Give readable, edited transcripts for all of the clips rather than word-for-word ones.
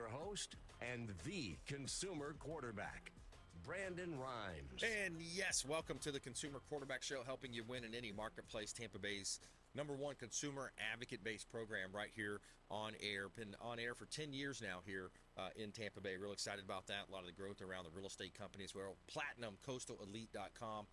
your host and the consumer quarterback, Brandon Rhymes. And yes, welcome to the Consumer Quarterback Show, helping you win in any marketplace. Tampa Bay's #1 consumer advocate-based program right here on air. Been on air for 10 years now here in Tampa Bay. Real excited about that. A lot of the growth around the real estate company as well. PlatinumCoastalElite.com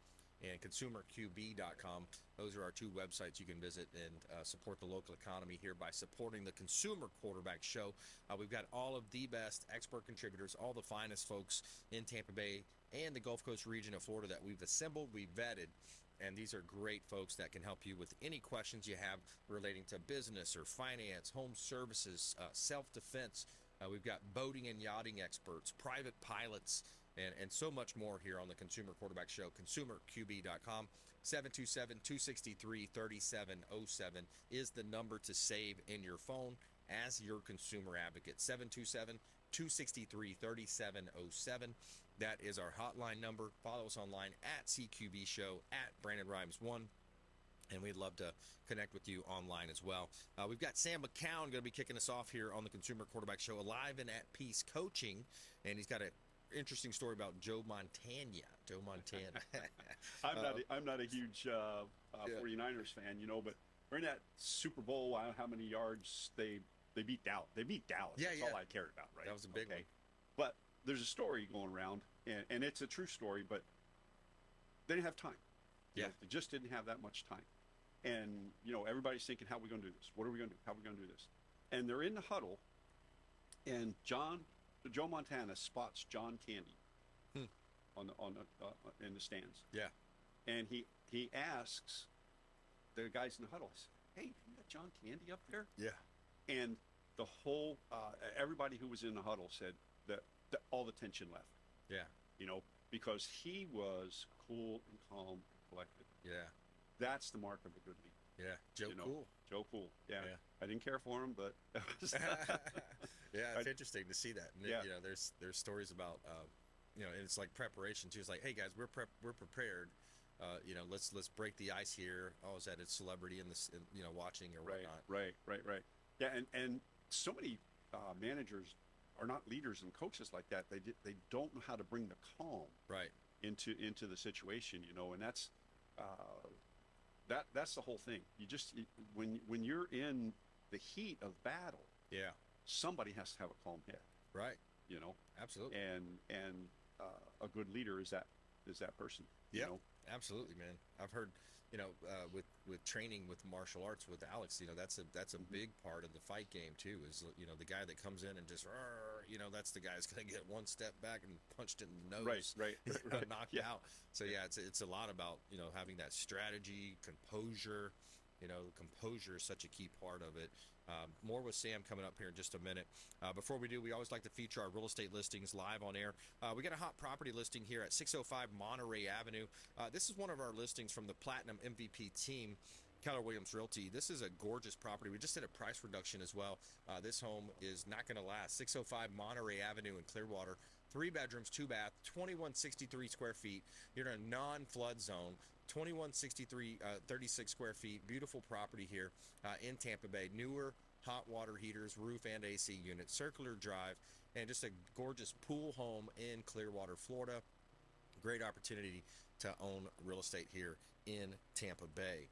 and ConsumerQB.com. Those are our two websites you can visit and support the local economy here by supporting the Consumer Quarterback Show. We've got all of the best expert contributors, all the finest folks in Tampa Bay and the Gulf Coast region of Florida that we've assembled, we've vetted, and these are great folks that can help you with any questions you have relating to business or finance, home services, self-defense. We've got boating and yachting experts, private pilots, and so much more here on the Consumer Quarterback Show. ConsumerQB.com. 727-263-3707 is the number to save in your phone as your consumer advocate. 727-263-3707. That is our hotline number. Follow us online at CQB Show, at Brandon Rhymes 1. And we'd love to connect with you online as well. We've got Sam Mckeown going to be kicking us off here on the Consumer Quarterback Show, Alive and at Peace Coaching. And he's got an interesting story about Joe Montana. I'm not a huge 49ers fan, but during that Super Bowl, I don't know how many yards they beat Dallas. They beat Dallas. Yeah, That's all I cared about, right? That was a big one. But there's a story going around, and it's a true story, but they didn't have time. Yeah. They just didn't have that much time. And, everybody's thinking, how are we going to do this? What are we going to do? How are we going to do this? And they're in the huddle, and Joe Montana spots John Candy in the stands. Yeah. And he asks the guys in the huddle, hey, you got John Candy up there? Yeah. And the whole everybody who was in the huddle said that all the tension left. Yeah. Because he was cool and calm and collected. Yeah. That's the mark of a good leader. Yeah. Joe Cool. Yeah. I didn't care for him, but yeah, it's interesting to see that. And yeah. There's stories about and it's like preparation too. It's like, hey guys, we're prepared. Let's break the ice here. Oh, is that a celebrity in this watching or whatnot? Right. Yeah, and so many managers are not leaders and coaches like that. They don't know how to bring the calm into the situation, and that's that's the whole thing. You just when you're in the heat of battle, somebody has to have a calm head, right? Absolutely. And a good leader is that person. Yeah, absolutely, man. I've heard with training with martial arts with Alex, that's a big part of the fight game too. Is the guy that comes in and just that's the guy that's gonna get one step back and punched in the nose, right. knocked out. So it's a lot about having that strategy, composure. Composure is such a key part of it. More with Sam coming up here in just a minute. Before we do, we always like to feature our real estate listings live on air. We got a hot property listing here at 605 Monterey Avenue. This is one of our listings from the Platinum MVP team, Keller Realty. This is a gorgeous property. We just did a price reduction as well. This home is not going to last. 605 Monterey Avenue in Clearwater. 3 bedrooms, 2 bath, 2163 square feet. You're in a non-flood zone. 2163, 36 square feet. Beautiful property here in Tampa Bay. Newer hot water heaters, roof and AC unit, circular drive, and just a gorgeous pool home in Clearwater, Florida. Great opportunity to own real estate here in Tampa Bay.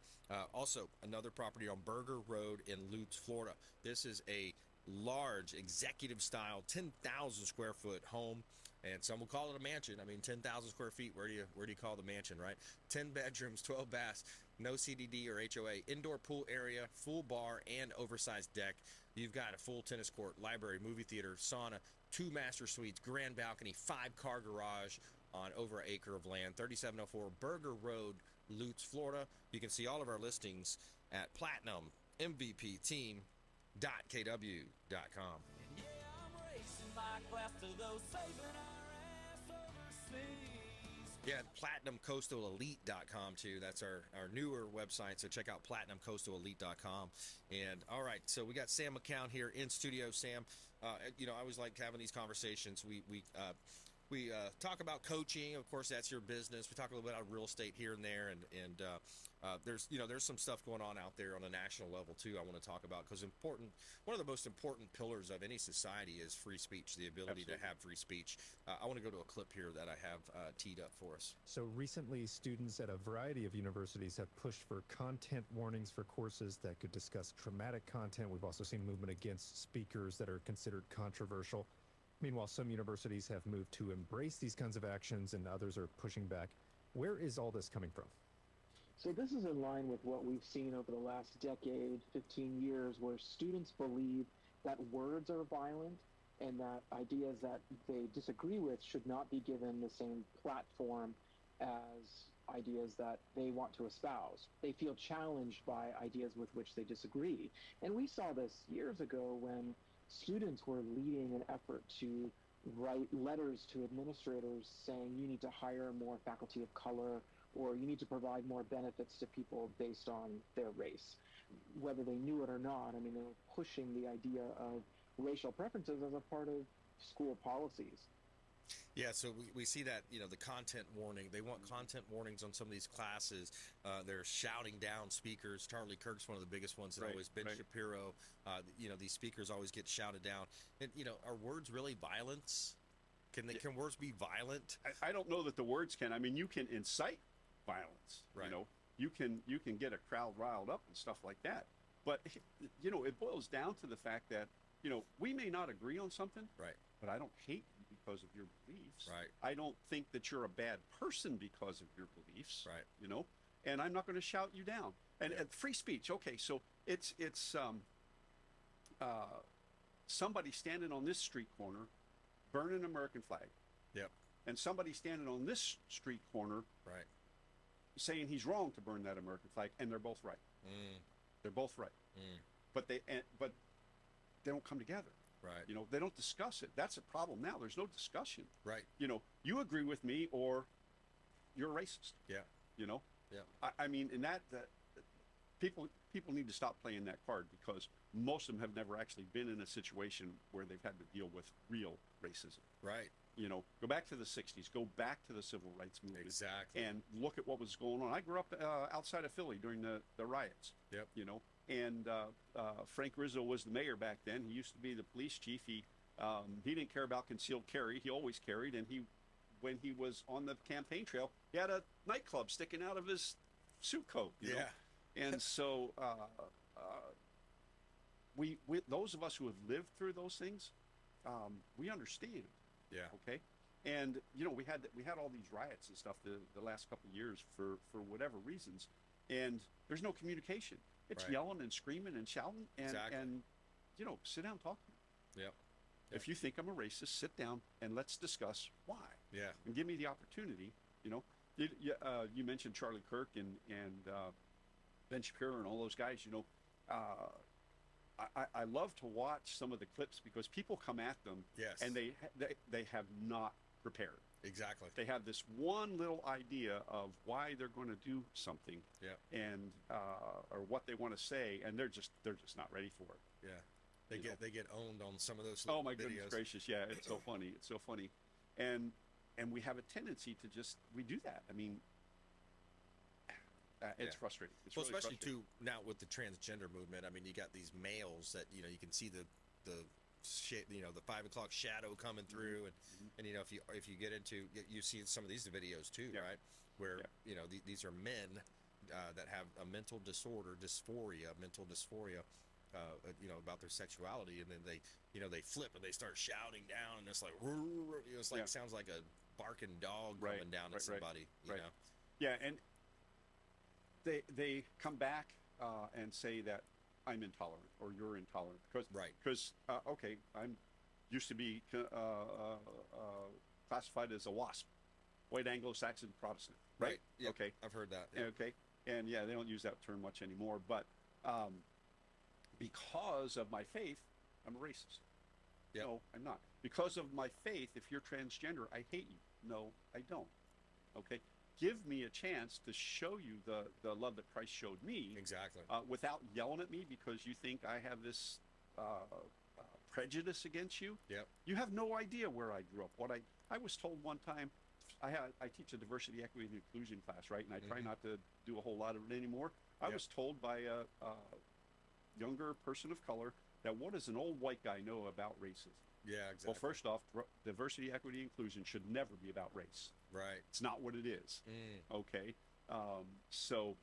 Also, another property on Burger Road in Lutz, Florida. This is a large executive style 10,000 square foot home, and some will call it a mansion. I mean, 10,000 square feet, where do you call the mansion, right? 10 bedrooms, 12 baths, no CDD or HOA, indoor pool area, full bar and oversized deck. You've got a full tennis court, library, movie theater, sauna, 2 master suites, grand balcony, 5-car garage on over an acre of land. 3704 Burger Road, Lutz, Florida. You can see all of our listings at PlatinumMVPTeam.kw.com. Yeah, PlatinumCoastalElite.com too. That's our newer website, so check out PlatinumCoastalElite.com. And all right, so we got Sam Mckeown here in studio. Sam, I always like having these conversations. We we talk about coaching. Of course, that's your business. We talk a little bit about real estate here and there, and there's some stuff going on out there on a national level too. I want to talk about because one of the most important pillars of any society is free speech, the ability to have free speech. I want to go to a clip here that I have teed up for us. So recently, students at a variety of universities have pushed for content warnings for courses that could discuss traumatic content. We've also seen movement against speakers that are considered controversial. Meanwhile, some universities have moved to embrace these kinds of actions and others are pushing back. Where is all this coming from? So this is in line with what we've seen over the last decade, 15 years, where students believe that words are violent and that ideas that they disagree with should not be given the same platform as ideas that they want to espouse. They feel challenged by ideas with which they disagree. And we saw this years ago when students were leading an effort to write letters to administrators saying you need to hire more faculty of color or you need to provide more benefits to people based on their race. Whether they knew it or not, I mean, they were pushing the idea of racial preferences as a part of school policies. Yeah, so we see that, the content warning. They want content warnings on some of these classes. They're shouting down speakers. Charlie Kirk's one of the biggest ones that always, Ben Shapiro, these speakers always get shouted down. And, are words really violence? Can words be violent? I don't know that the words can. I mean, you can incite violence. Right. You can get a crowd riled up and stuff like that. But, it boils down to the fact that, we may not agree on something. Right. But I don't hate you because of your beliefs. Right. I don't think that you're a bad person because of your beliefs. Right. And I'm not going to shout you down. And free speech. Okay, so it's somebody standing on this street corner burning an American flag. Yep. And somebody standing on this street corner right saying he's wrong to burn that American flag, and they're both right. They're both right. But they don't come together. Right. They don't discuss it. That's a problem now. There's no discussion. Right. You agree with me or you're racist. Yeah. Yeah. I mean, in that people need to stop playing that card because most of them have never actually been in a situation where they've had to deal with real racism. Right. Go back to the 60s, go back to the civil rights movement. Exactly. And look at what was going on. I grew up outside of Philly during the riots. Yep. And Frank Rizzo was the mayor back then. He used to be the police chief. He didn't care about concealed carry. He always carried. And when he was on the campaign trail, he had a nightclub sticking out of his suit coat. You know? And so we those of us who have lived through those things, we understand. Yeah. Okay. And we had all these riots and stuff the last couple of years for whatever reasons, and there's no communication. It's yelling and screaming and shouting, and sit down, and talk to me. Yep. If you think I'm a racist, sit down and let's discuss why. Yeah. And give me the opportunity. You mentioned Charlie Kirk and Ben Shapiro and all those guys. I love to watch some of the clips because people come at them, and they have not prepared. Exactly. They have this one little idea of why they're going to do something, and or what they want to say, and they're just not ready for it. Yeah, they get owned on some of those. Oh my videos. Goodness gracious! Yeah, it's so funny. It's so funny, and we have a tendency to we do that. I mean. It's frustrating. It's well, really especially frustrating. too now with the transgender movement. I mean, you got these males that you can see the 5 o'clock shadow coming through, and if you get into you see some of these videos too, right? Where these are men that have a mental disorder, mental dysphoria, about their sexuality, and then they flip and they start shouting down, and it's like sounds like a barking dog coming down at somebody. You know? Yeah, and. They come back and say that I'm intolerant or you're intolerant because okay, I'm used to be classified as a WASP, white Anglo-Saxon Protestant, right? Yep. Okay, I've heard that. Yeah. Okay, and they don't use that term much anymore, but because of my faith, I'm a racist. Yep. No, I'm not. Because of my faith, if you're transgender, I hate you. No, I don't. Okay. Give me a chance to show you the love that Christ showed me. Exactly. Without yelling at me because you think I have this prejudice against you. Yep. You have no idea where I grew up. I was told one time, I teach a diversity, equity, and inclusion class, right? And I try not to do a whole lot of it anymore. I was told by a younger person of color that what does an old white guy know about racism? Yeah, exactly. Well, first off, diversity, equity, inclusion should never be about race. Right. It's not what it is. Okay. So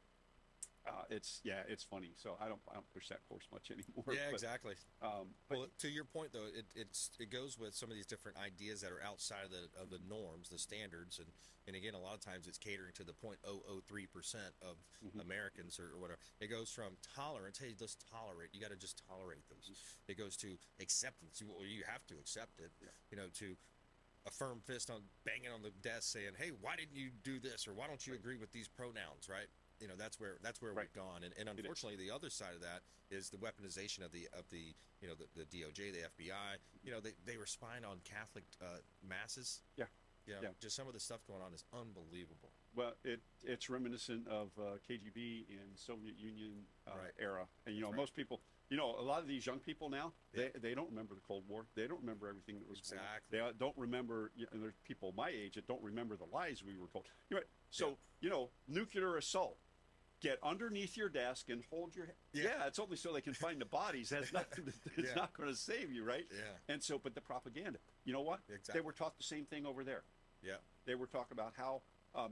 it's funny. So I don't push that course much anymore. Yeah, but, exactly. But Well, to your point though, it goes with some of these different ideas that are outside of the norms, the standards, and again, a lot of times it's catering to the 0.003% of Americans or whatever. It goes from tolerance, hey, let's tolerate. You got to just tolerate those. It goes to acceptance. You have to accept it. You know, to a firm fist on banging on the desk saying, hey, why didn't you do this, or why don't you agree with these pronouns, right? You know, that's where we've gone, and unfortunately, the other side of that is the weaponization of the you know, the DOJ, the FBI. You know, they were spying on Catholic masses. You know, just some of the stuff going on is unbelievable. Well, it's reminiscent of KGB in Soviet Union era, and you know, most people, you know, a lot of these young people now, they don't remember the Cold War. They don't remember everything that was going on. They don't remember. You know, there's people my age that don't remember the lies we were told. You know, so you know, nuclear assault. Get underneath your desk and hold your head. Yeah, it's only so they can find the bodies. That's nothing. It's not going to save you, right? Yeah. And so, but the propaganda. You know what? Exactly. They were taught the same thing over there. Yeah. They were talking about how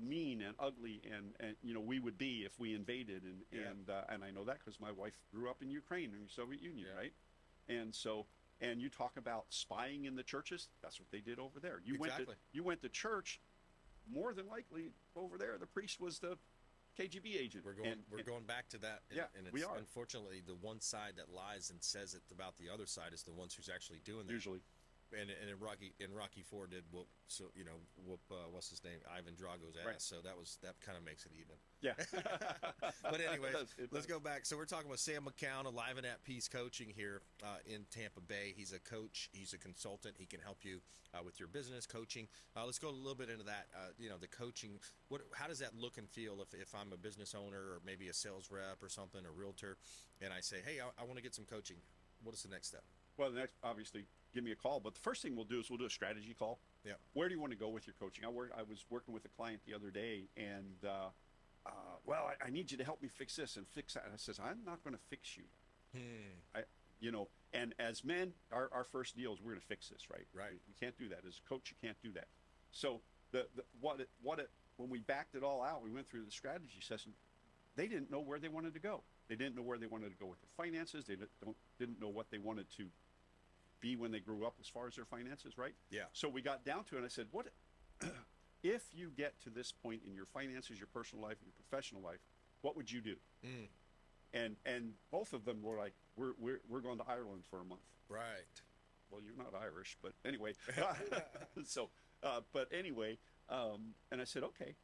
mean and ugly and you know, we would be if we invaded, and I know that because my wife grew up in Ukraine in the Soviet Union, right? And so, and you talk about spying in the churches. That's what they did over there. You went to church. More than likely, over there, the priest was the KGB agent. We're going back to that. And it's, we are. Unfortunately, the one side that lies and says it about the other side is the ones who's actually doing that. Usually. And in Rocky IV did whoop what's his name, Ivan Drago's ass. So that kind of makes it even. Yeah. But anyway, let's go back. So we're talking with Sam Mckeown, Alive and at Peace Coaching here in Tampa Bay. He's a coach. He's a consultant. He can help you with your business coaching. Let's go a little bit into that. You know, the coaching. How does that look and feel if I'm a business owner or maybe a sales rep or something, a realtor, and I say, hey, I want to get some coaching. What is the next step? Well, the next, obviously, give me a call. But the first thing we'll do is we'll do a strategy call. Yeah. Where do you want to go with your coaching? I was working with a client the other day, and well, I need you to help me fix this and fix that. And I says, I'm not going to fix you. You know, and as men, our first deal is we're going to fix this, right? Right. We can't do that as a coach. You can't do that. So when we backed it all out, we went through the strategy session. They didn't know where they wanted to go. They didn't know where they wanted to go with their finances. They didn't know what they wanted to be when they grew up as far as their finances, right? Yeah. So we got down to it, and I said, what if you get to this point in your finances, your personal life, and your professional life, what would you do? And both of them were like, we're going to Ireland for a month. Right. Well, you're not Irish, but anyway. So, but anyway, and I said, okay.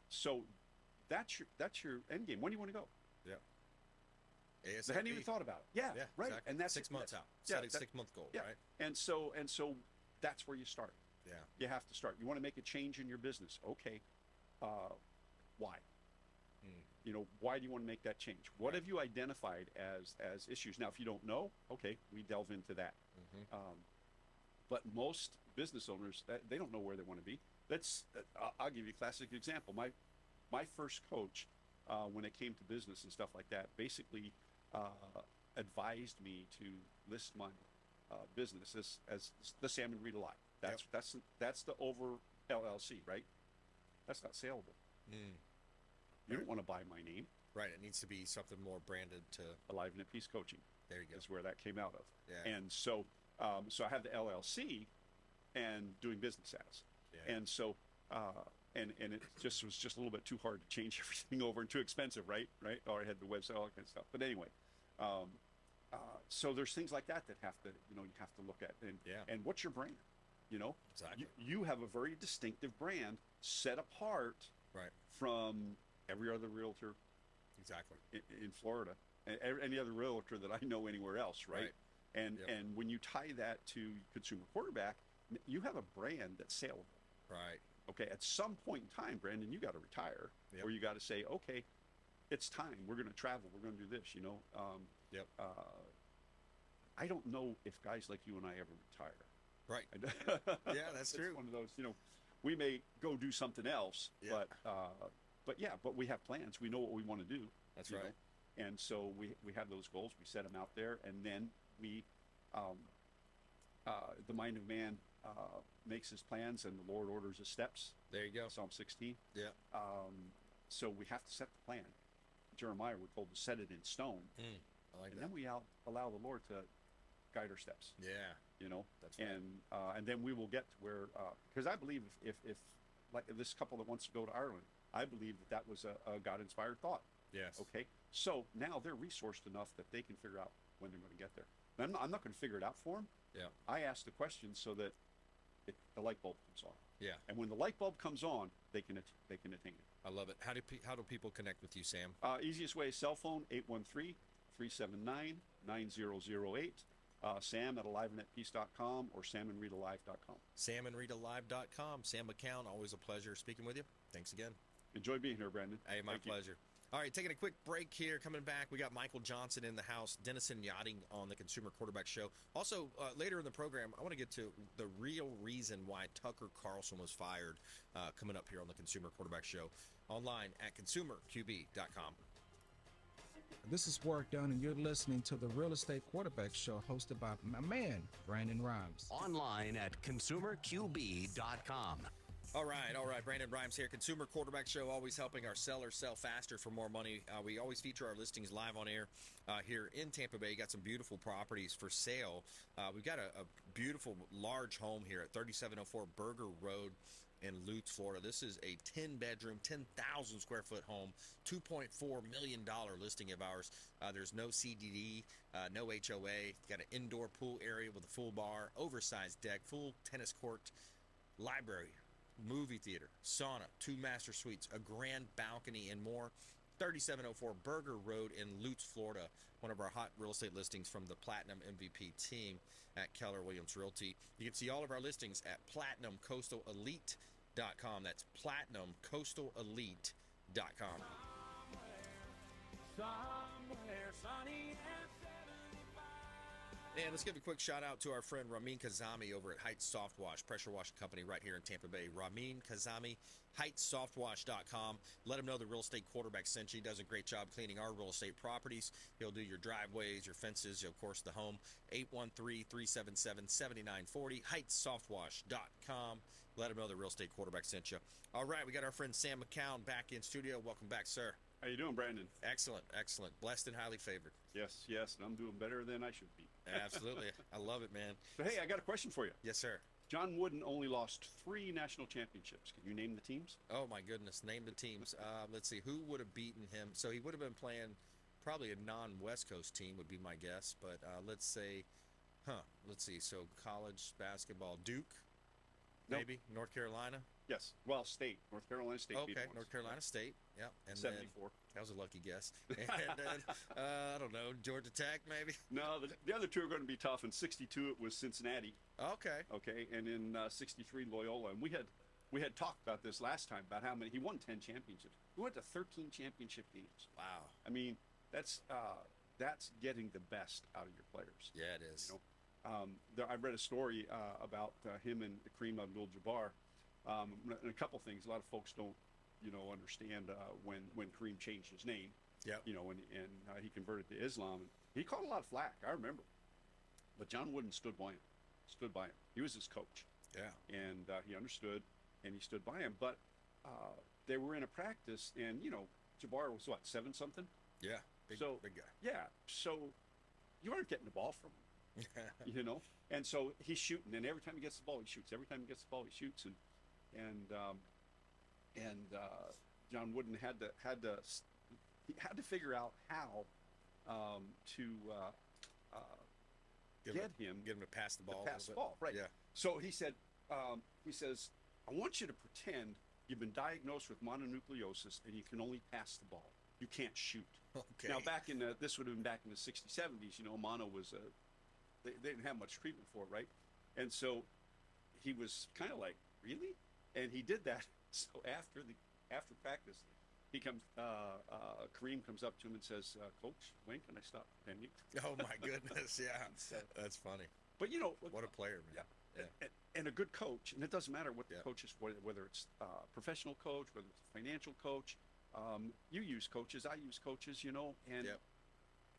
So that's your end game. When do you want to go? Yeah. ASAP. They hadn't even thought about it. Yeah, right. Exactly. And that's 6 months out. Yeah, Setting 6 month goal, right? And so that's where you start. Yeah. You have to start. You want to make a change in your business. Okay. Why? You know, why do you want to make that change? What have you identified as issues? Now, if you don't know, okay, we delve into that. But most business owners, they don't know where they want to be. I'll give you a classic example. My first coach, when it came to business and stuff like that, basically advised me to list my business as the Sam and Read Alive. That's the over LLC, right? That's not saleable. You don't want to buy my name. Right. It needs to be something more branded to Alive and at Peace Coaching. There you go. That's where that came out of. Yeah. And so I have the LLC and doing business as. Yeah. And so and it was just a little bit too hard to change everything over and too expensive, right? Or I had the website, all that kind of stuff. But anyway, so there's things like that have to, you have to look at. And what's your brand? You know, exactly. You have a very distinctive brand set apart from every other realtor exactly in Florida, and any other realtor that I know anywhere else, right? And when you tie that to Consumer Quarterback, you have a brand that's saleable. Right. Okay, at some point in time, Brandon, you got to retire, or you got to say, okay, it's time. We're going to travel. We're going to do this. I don't know if guys like you and I ever retire. Right. Yeah, that's It's true. one of those, we may go do something else, Yeah. but we have plans. We know what we want to do. That's you right. know? And so we have those goals. We set them out there, and then the mind of man makes his plans, and the Lord orders his steps. There you go. Psalm 16. Yeah. So we have to set the plan. Jeremiah, we're told to set it in stone, I like and that. then we allow the Lord to guide our steps. Yeah. That's right. And then we will get to where, because I believe if like this couple that wants to go to Ireland, I believe that was a God-inspired thought. Yes. Okay, so now they're resourced enough that they can figure out when they're going to get there. And I'm not going to figure it out for them. Yeah. I ask the questions so that the light bulb comes on. Yeah. And when the light bulb comes on, they can attain it. I love it. How do people connect with you, Sam? Easiest way is cell phone, 813-379-9008. Sam at aliveandatpeace.com or samandreadalive.com. samandreadalive.com. Sam Mckeown, always a pleasure speaking with you. Thanks again. Enjoy being here, Brandon. Hey, my Thank you. pleasure. All right, taking a quick break here. Coming back, we got Michael Johnson in the house, Dennison Yachting on the Consumer Quarterback Show. Also, later in the program, I want to get to the real reason why Tucker Carlson was fired, coming up here on the Consumer Quarterback Show, online at consumerqb.com. This is Work Done, and you're listening to the Real Estate Quarterback Show hosted by my man, Brandon Rhymes. Online at consumerqb.com. All right. Brandon Rhymes here. Consumer Quarterback Show, always helping our sellers sell faster for more money. We always feature our listings live on air here in Tampa Bay. Got some beautiful properties for sale. We've got a beautiful large home here at 3704 Burger Road in Lutz, Florida. This is a 10-bedroom, 10,000 square foot home, $2.4 million listing of ours. There's no CDD, no HOA. Got an indoor pool area with a full bar, oversized deck, full tennis court, library, movie theater, sauna, 2 master suites, a grand balcony, and more. 3704 Burger Road in Lutz, Florida. One of our hot real estate listings from the Platinum MVP team at Keller Williams Realty. You can see all of our listings at platinumcoastalelite.com. That's platinumcoastalelite.com. Somewhere sunny and 75. And let's give a quick shout out to our friend Ramin Kazami over at Heights Soft Wash, pressure washing company right here in Tampa Bay. Ramin Kazami, HeightsSoftWash.com. Let him know the real estate quarterback sent you. He does a great job cleaning our real estate properties. He'll do your driveways, your fences, of course, the home. 813-377-7940, HeightsSoftWash.com. Let him know the real estate quarterback sent you. All right, we got our friend Sam Mckeown back in studio. Welcome back, sir. How you doing, Brandon? Excellent. Blessed and highly favored. Yes, and I'm doing better than I should be. Absolutely. I love it, man. So, hey, I got a question for you. Yes, sir. John Wooden only lost 3 national championships. Can you name the teams? Oh, my goodness. Name the teams. Let's see. Who would have beaten him? So he would have been playing probably a non-West Coast team would be my guess. But let's say, let's see. So college basketball, Duke, Nope. maybe, North Carolina. Yes. Well, State. North Carolina State. beat Okay, them once. North Carolina State. Yeah. And 74. Then, that was a lucky guess. And then, I don't know, Georgia Tech maybe? No, the other 2 are going to be tough. In 62, it was Cincinnati. Okay. Okay, and in 63, Loyola. And we had talked about this last time about how many he won 10 championships. He went to 13 championship games. Wow. I mean, that's getting the best out of your players. Yeah, it is. I read a story about him and Kareem Abdul-Jabbar. And a couple things. A lot of folks don't, understand when Kareem changed his name. Yeah. And he converted to Islam. And he caught a lot of flack. I remember. But John Wooden stood by him. He was his coach. Yeah. And he understood, and he stood by him. But they were in a practice, and Jabbar was what, 7-something? Yeah. Big guy. Yeah. So you aren't getting the ball from him. And so he's shooting, and every time he gets the ball, he shoots. Every time he gets the ball, he shoots, and John Wooden had to figure out how to get him to pass the ball. right? Yeah. So he says, I want you to pretend you've been diagnosed with mononucleosis and you can only pass the ball. You can't shoot. Okay. Now, this would have been back in the 60s, 70s. Mono was they didn't have much treatment for it, right? And so he was kind of like, really? And he did that. So after practice, he comes, Kareem comes up to him and says, "Coach, when can I stop pretending?" Oh my goodness, yeah, that's funny. But What a player, man. Yeah. And a good coach, and it doesn't matter what the Yeah. coach is, whether it's a professional coach, whether it's a financial coach. You use coaches, I use coaches, and Yep.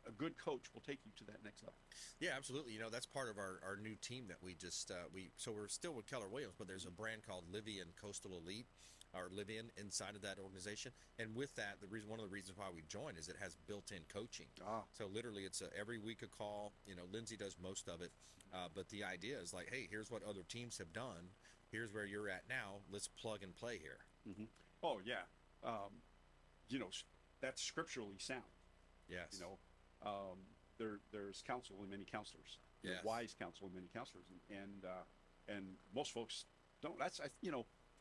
a good coach will take you to that next level. Yeah, absolutely. That's part of our new team that we just so we're still with Keller Williams, but there's a brand called Livian Coastal Elite, or Livian, inside of that organization. And with that, one of the reasons why we joined is it has built-in coaching. So literally, it's every week a call. Lindsay does most of it, but the idea is like, hey, here's what other teams have done. Here's where you're at now. Let's plug and play here. Mm-hmm. Oh yeah, that's scripturally sound. Yes. There's counsel in many counselors. There's Yes. wise counsel in many counselors, and most folks don't.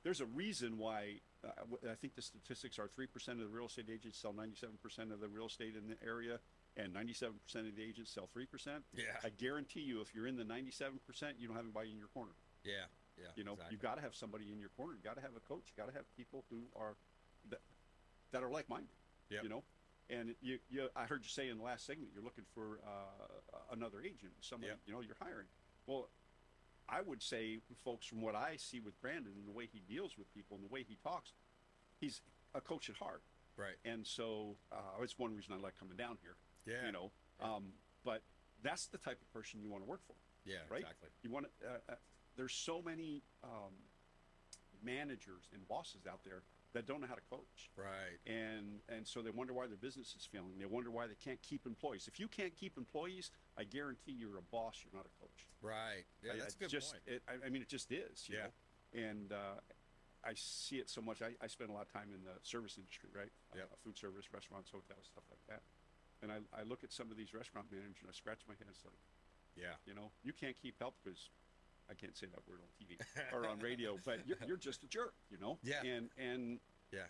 There's a reason why. I think the statistics are 3% of the real estate agents sell 97% of the real estate in the area, and 97% of the agents sell 3%. Yeah. I guarantee you, if you're in the 97%, you don't have anybody in your corner. Yeah. Yeah. Exactly. You've got to have somebody in your corner. You got to have a coach. You got to have people who are that are like-minded. Yep. And I heard you say in the last segment you're looking for another agent, somebody Yep. you're hiring. Well, I would say, folks, from what I see with Brandon and the way he deals with people and the way he talks, he's a coach at heart. Right. And so it's one reason I like coming down here. Yeah. But that's the type of person you want to work for. Yeah. Right. Exactly. You want to. There's so many managers and bosses out there that don't know how to coach. Right. And so they wonder why their business is failing. They wonder why they can't keep employees. If you can't keep employees, I guarantee you're a boss. You're not a coach. Right. Yeah, that's a good point. It just is. You Yeah. know? And I see it so much. I spend a lot of time in the service industry, right? Yep. Food service, restaurants, hotels, stuff like that. And I look at some of these restaurant managers and I scratch my head. It's like, Yeah. you can't keep help because I can't say that word on TV or on radio, but you're just a jerk, Yeah. And Yeah.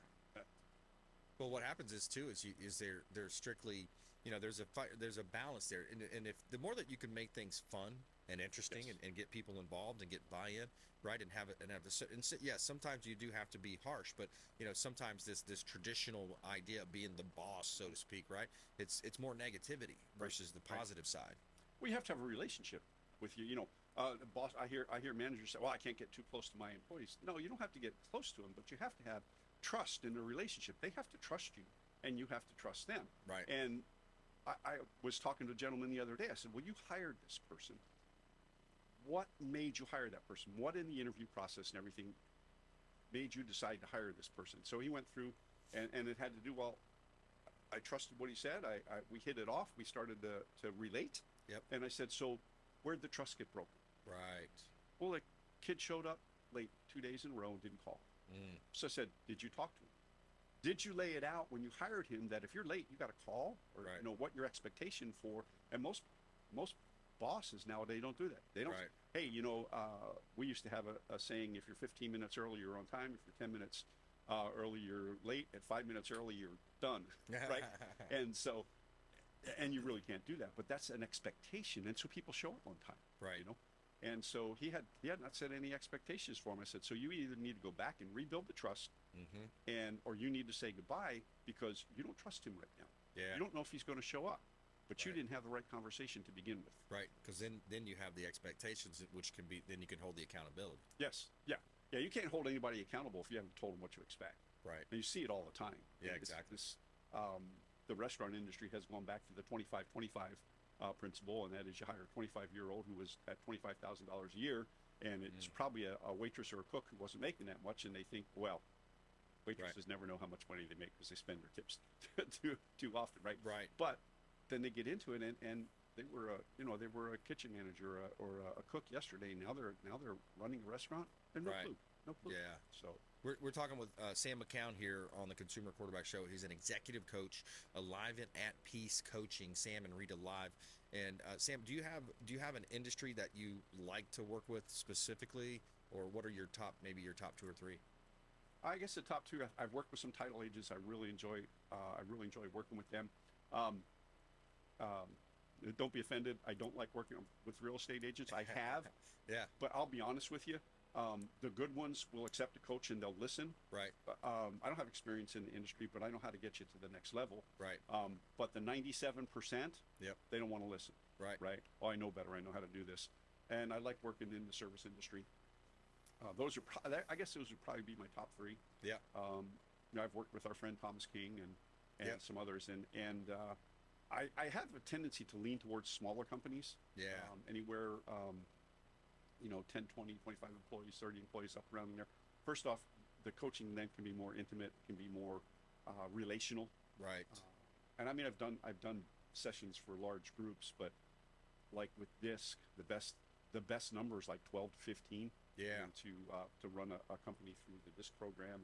Well, what happens is they're strictly, there's a balance there, and if the more that you can make things fun and interesting, Yes. and get people involved and get buy-in, right, and have sometimes you do have to be harsh, but sometimes this traditional idea of being the boss, so to speak, right, it's more negativity versus the positive side. we have to have a relationship with you. Boss, I hear managers say, "Well, I can't get too close to my employees." No, you don't have to get close to them, but you have to have trust in the relationship. They have to trust you, and you have to trust them. Right. And I was talking to a gentleman the other day. I said, "Well, you hired this person. What made you hire that person? What in the interview process and everything made you decide to hire this person?" So he went through, and it had to do, well, I trusted what he said. We hit it off. We started to relate. Yep. And I said, "So where'd the trust get broken?" Right. Well, the kid showed up late 2 days in a row and didn't call. So I said, "Did you talk to him? Did you lay it out when you hired him that if you're late, you got to call, or Right. what your expectation for?" And most bosses nowadays don't do that. They don't. Right. Hey, we used to have a saying: if you're 15 minutes early, you're on time. If you're 10 minutes early, you're late. At 5 minutes early, you're done. Right. And so, and you really can't do that. But that's an expectation, and so people show up on time. Right. And so he had not set any expectations for him. I said, "So you either need to go back and rebuild the trust, or you need to say goodbye because you don't trust him right now. Yeah. You don't know if he's going to show up, but you Right. didn't have the right conversation to begin with." Right. Because then you have the expectations, which can be, then you can hold the accountability. Yes. Yeah. You can't hold anybody accountable if you haven't told them what you expect. Right. And you see it all the time. Yeah, And exactly. The restaurant industry has gone back to the 25-25 principle, and that is you hire a 25-year-old who was at $25,000 a year, and it's probably a waitress or a cook who wasn't making that much, and they think, well, waitresses never know how much money they make because they spend their tips too often, right? Right. But then they get into it, and they were a kitchen manager or a cook yesterday. Now they're running a restaurant. And no Right. clue. Yeah. So We're talking with Sam Mckeown here on the Consumer Quarterback Show. He's an executive coach, Alive and at Peace Coaching, Sam and Rita Live. And Sam, do you have an industry that you like to work with specifically, or what are your top 2 or 3? I guess the top 2. I've worked with some title agents. I really enjoy working with them. Don't be offended. I don't like working with real estate agents. I have, Yeah. but I'll be honest with you. The good ones will accept a coach and they'll listen. Right. I don't have experience in the industry, but I know how to get you to the next level. Right. But the 97%, Yep. they don't want to listen. Right. Right. Oh, I know better. I know how to do this. And I like working in the service industry. Those are, I guess those would probably be my top three. Yeah. I've worked with our friend Thomas King and Yep. some others. And I have a tendency to lean towards smaller companies. Yeah. Anywhere, 10, 20, 25 employees, 30 employees up around there. First off, the coaching then can be more intimate, can be more relational. Right. And I mean, I've done sessions for large groups, but like with DISC, the best number is like 12 to 15. Yeah. To run a company through the DISC program,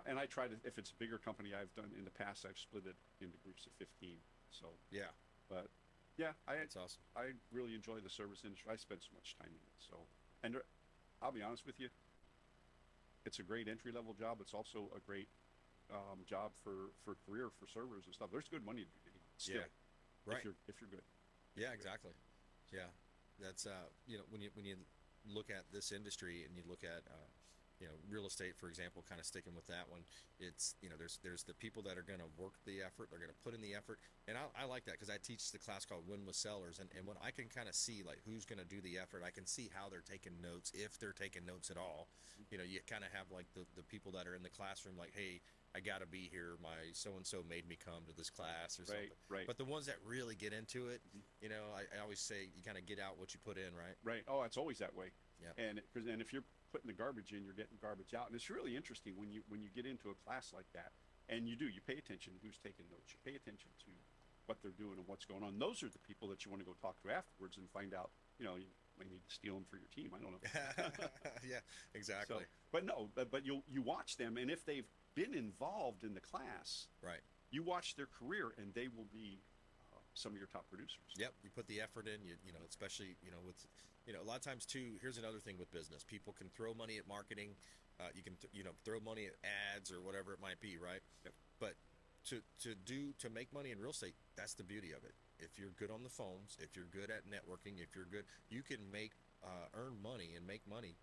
and I try to, if it's a bigger company I've done in the past, I've split it into groups of 15. So Yeah. but yeah, That's awesome. I really enjoy the service industry. I spend so much time in it. So, and I'll be honest with you, it's a great entry level job. It's also a great job for career for servers and stuff. There's good money to be made still, Yeah. Right. if you're good. Yeah, exactly. Yeah, that's when you look at this industry and you look at real estate, for example, kind of sticking with that one, it's there's the people that are going to work the effort, they're going to put in the effort, and I like that because I teach the class called Win with Sellers, and when I can kind of see like who's going to do the effort, I can see how they're taking notes, if they're taking notes at all. You kind of have like the people that are in the classroom like, hey, I got to be here. My so-and-so made me come to this class or something. Right. But the ones that really get into it, I always say you kind of get out what you put in, right? Right. Oh, it's always that way. Yeah. And if you're putting the garbage in, you're getting garbage out. And it's really interesting when you get into a class like that, and you pay attention to who's taking notes. You pay attention to what they're doing and what's going on. Those are the people that you want to go talk to afterwards and find out, you might need to steal them for your team. I don't know. Yeah, exactly. But you watch them, and if they've been involved in the class, Right. you watch their career, and they will be some of your top producers. Yep, you put the effort in. Especially with a lot of times too. Here's another thing with business: people can throw money at marketing. You can throw money at ads or whatever it might be, right? Yep. But to make money in real estate, that's the beauty of it. If you're good on the phones, if you're good at networking, if you're good, you can earn money and make money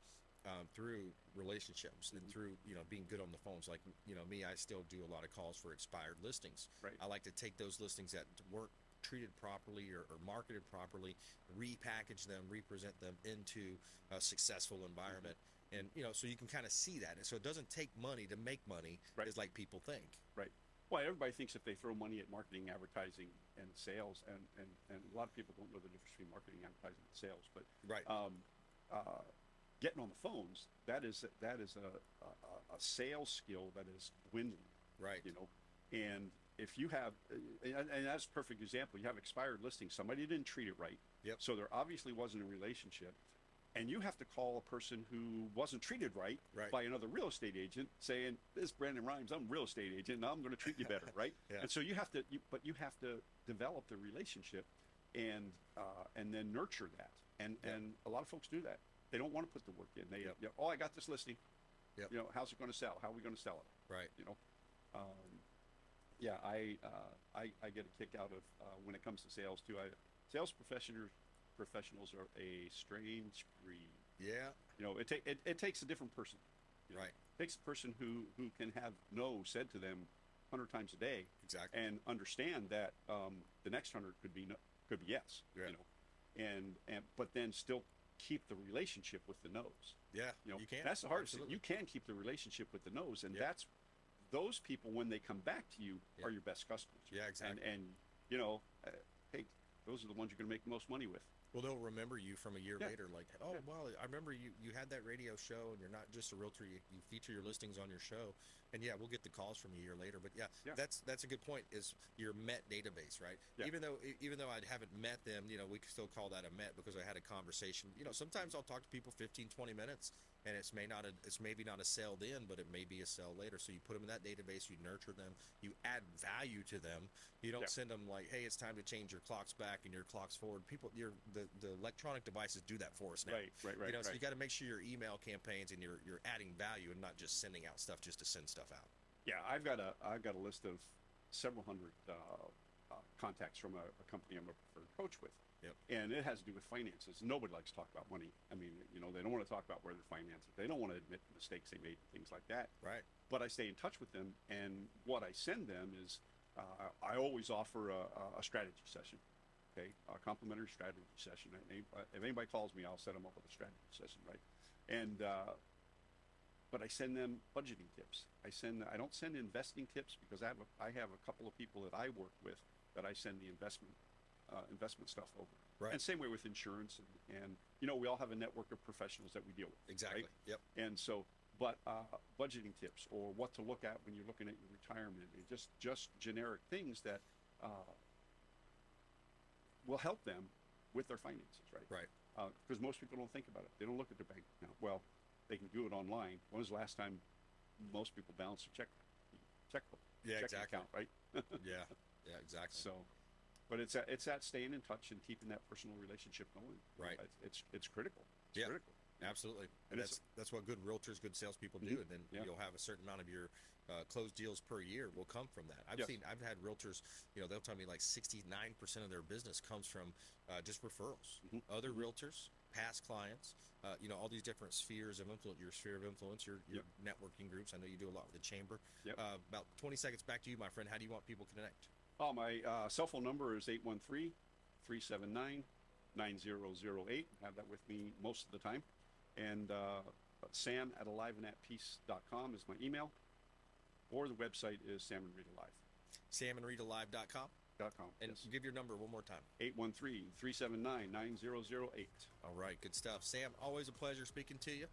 through relationships and through being good on the phones. Like me, I still do a lot of calls for expired listings. Right. I like to take those listings that weren't treated properly or marketed properly, repackage them, represent them into a successful environment. And so you can kind of see that. And so it doesn't take money to make money, Right. as like people think. Right. Well, everybody thinks if they throw money at marketing, advertising, and sales, and a lot of people don't know the difference between marketing, advertising, and sales. But Right. Getting on the phones, that is a sales skill that is dwindling. Right. And if you have, and that's a perfect example, you have expired listings, somebody didn't treat it right. Yep. So there obviously wasn't a relationship. And you have to call a person who wasn't treated right, Right. by another real estate agent saying, this is Brandon Rhymes, I'm a real estate agent, now I'm going to treat you better, right? Yeah. And so you have to develop the relationship and then nurture that. And a lot of folks do that. They don't want to put the work in. They, Yep. I got this listing. Yep. How's it going to sell? How are we going to sell it? Right. I get a kick out of when it comes to sales too. Sales professionals are a strange breed. Yeah. It takes a different person. Right. It takes a person who can have no said to them 100 times a day. Exactly. And understand that the next 100 could be yes. Yeah. But then still keep the relationship with the no's. Yeah. You can. That's the hardest thing. Absolutely. You can keep the relationship with the no's, and Yep. that's those people when they come back to you Yep. are your best customers. Yeah, exactly. And hey, those are the ones you're going to make the most money with. Well, they'll remember you from a year Yeah. later, like, oh, well, I remember you had that radio show, and you're not just a realtor, you feature your listings on your show, and yeah, we'll get the calls from a year later. But yeah. That's a good point, is your MET database, right? Yeah. Even though I haven't met them, we can still call that a MET because I had a conversation. Sometimes I'll talk to people 15, 20 minutes, and it's maybe not a sale then, but it may be a sale later. So you put them in that database, you nurture them, you add value to them. You don't send them like, hey, it's time to change your clocks back and your clocks forward. The electronic devices do that for us now. Right. So you got to make sure your email campaigns and you're adding value and not just sending out stuff just to send stuff out. Yeah, I've got a list of several hundred contacts from a company I'm a preferred coach with, Yep. And it has to do with finances. Nobody likes to talk about money. I mean, they don't want to talk about where their finances. They don't want to admit the mistakes they made, things like that. Right. But I stay in touch with them, and what I send them is I always offer a strategy session. Okay, a complimentary strategy session. If anybody calls me, I'll set them up with a strategy session, right? And but I send them budgeting tips. I don't send investing tips because I have a couple of people that I work with that I send the investment stuff over. Right. And same way with insurance, and we all have a network of professionals that we deal with. Exactly. Right? Yep. And so, but budgeting tips or what to look at when you're looking at your retirement, and just generic things that will help them with their finances, right? Right. Because most people don't think about it. They don't look at their bank account. Well, they can do it online. When was the last time most people balanced a checkbook? Yeah, checking exactly. account, right? Yeah. Yeah, exactly. So, but it's that staying in touch and keeping that personal relationship going. Right. It's critical. It's Yeah. critical. Absolutely. And And that's what good realtors, good salespeople do. And then Yeah. you'll have a certain amount of your closed deals per year will come from that. I've Yes. I've had realtors, they'll tell me like 69% of their business comes from just referrals, other realtors, past clients, all these different spheres of influence, your sphere of influence, your networking groups. I know you do a lot with the chamber. Yep. About 20 seconds back to you, my friend. How do you want people to connect? Oh, my cell phone number is 813-379-9008. Have that with me most of the time. And Sam at aliveandatpeace.com is my email. Or the website is Sam and Rita Live. samandritalive.com. And Yes. give your number one more time. 813-379-9008. All right, good stuff. Sam, always a pleasure speaking to you.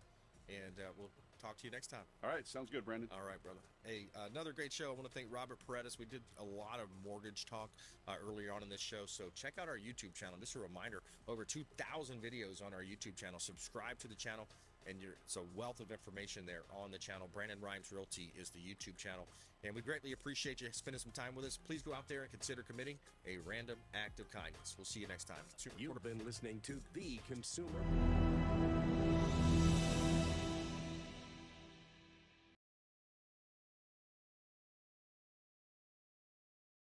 And we'll talk to you next time. All right, sounds good, Brandon. All right, brother. Hey, another great show. I want to thank Robert Paredes. We did a lot of mortgage talk earlier on in this show, so check out our YouTube channel. Just a reminder, over 2,000 videos on our YouTube channel. Subscribe to the channel, and it's a wealth of information there on the channel. Brandon Rhymes Realty is the YouTube channel, and we greatly appreciate you spending some time with us. Please go out there and consider committing a random act of kindness. We'll see you next time. You've been listening to The Consumer.